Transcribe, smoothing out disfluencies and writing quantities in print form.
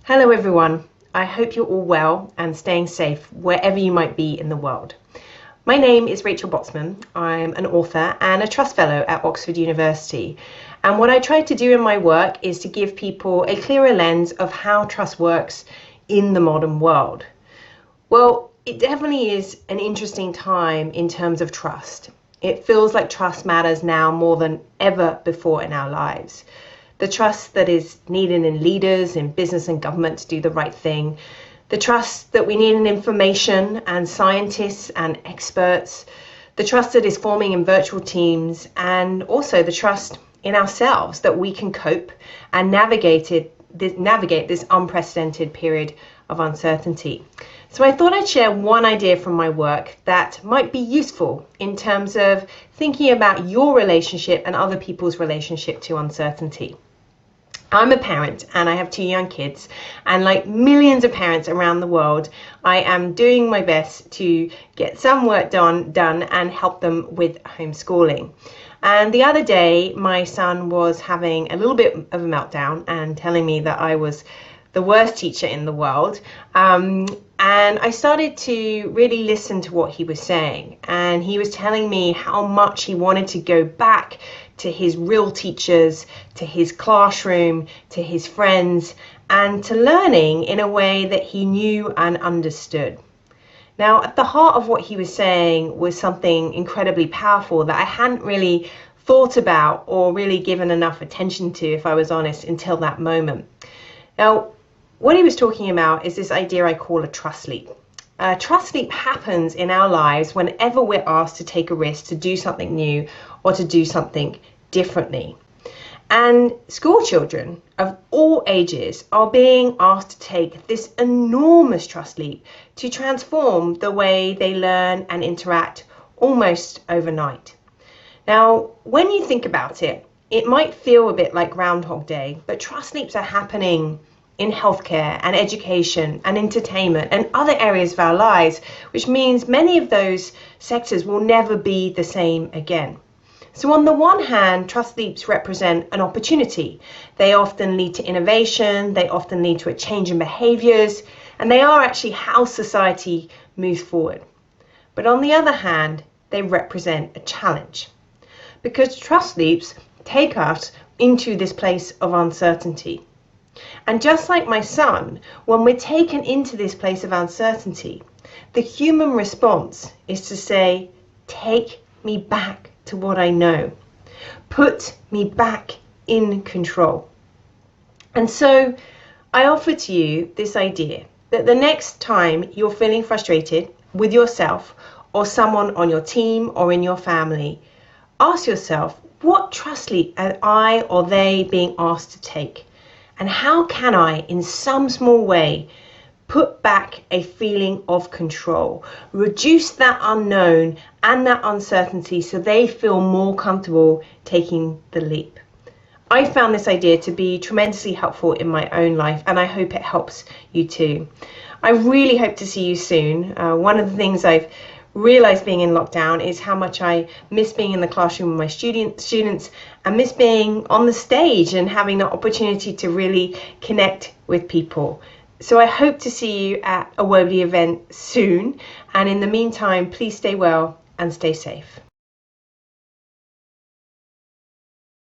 Hello everyone, I hope you're all well and staying safe wherever you might be in the world. My name is Rachel Botsman. I'm an author and a Trust Fellow at Oxford University. And what I try to do in my work is to give people a clearer lens of how trust works in the modern world. Well, it definitely is an interesting time in terms of trust. It feels like trust matters now more than ever before in our lives. The trust that is needed in leaders, in business and government to do the right thing. The trust that we need in information and scientists and experts. The trust that is forming in virtual teams, and also the trust in ourselves that we can cope and navigate this unprecedented period of uncertainty. So I thought I'd share one idea from my work that might be useful in terms of thinking about your relationship and other people's relationship to uncertainty. I'm a parent and I have 2 young kids, and like millions of parents around the world, I am doing my best to get some work done and help them with homeschooling. And the other day, my son was having a little bit of a meltdown and telling me that I was the worst teacher in the world. And I started to really listen to what he was saying. And he was telling me how much he wanted to go back to his real teachers, to his classroom, to his friends, and to learning in a way that he knew and understood. Now, at the heart of what he was saying was something incredibly powerful that I hadn't really thought about or really given enough attention to, if I was honest, until that moment. Now, what he was talking about is this idea I call a trust leap. A trust leap happens in our lives whenever we're asked to take a risk, to do something new or to do something differently. And school children of all ages are being asked to take this enormous trust leap to transform the way they learn and interact almost overnight. Now, when you think about it, it might feel a bit like Groundhog Day, but trust leaps are happening in healthcare and education and entertainment and other areas of our lives, which means many of those sectors will never be the same again. So on the one hand, trust leaps represent an opportunity. They often lead to innovation, they often lead to a change in behaviors, and they are actually how society moves forward. But on the other hand, they represent a challenge, because trust leaps take us into this place of uncertainty. And just like my son, when we're taken into this place of uncertainty, the human response is to say, take me back to what I know. Put me back in control. And so I offer to you this idea that the next time you're feeling frustrated with yourself or someone on your team or in your family, ask yourself, what trust leap am I or they being asked to take? And how can I, in some small way, put back a feeling of control, reduce that unknown and that uncertainty so they feel more comfortable taking the leap? I found this idea to be tremendously helpful in my own life, and I hope it helps you too. I really hope to see you soon. One of the things I've realized being in lockdown is how much I miss being in the classroom with my students and miss being on the stage and having the opportunity to really connect with people. So I hope to see you at a WOBI event soon, and in the meantime, please stay well and stay safe.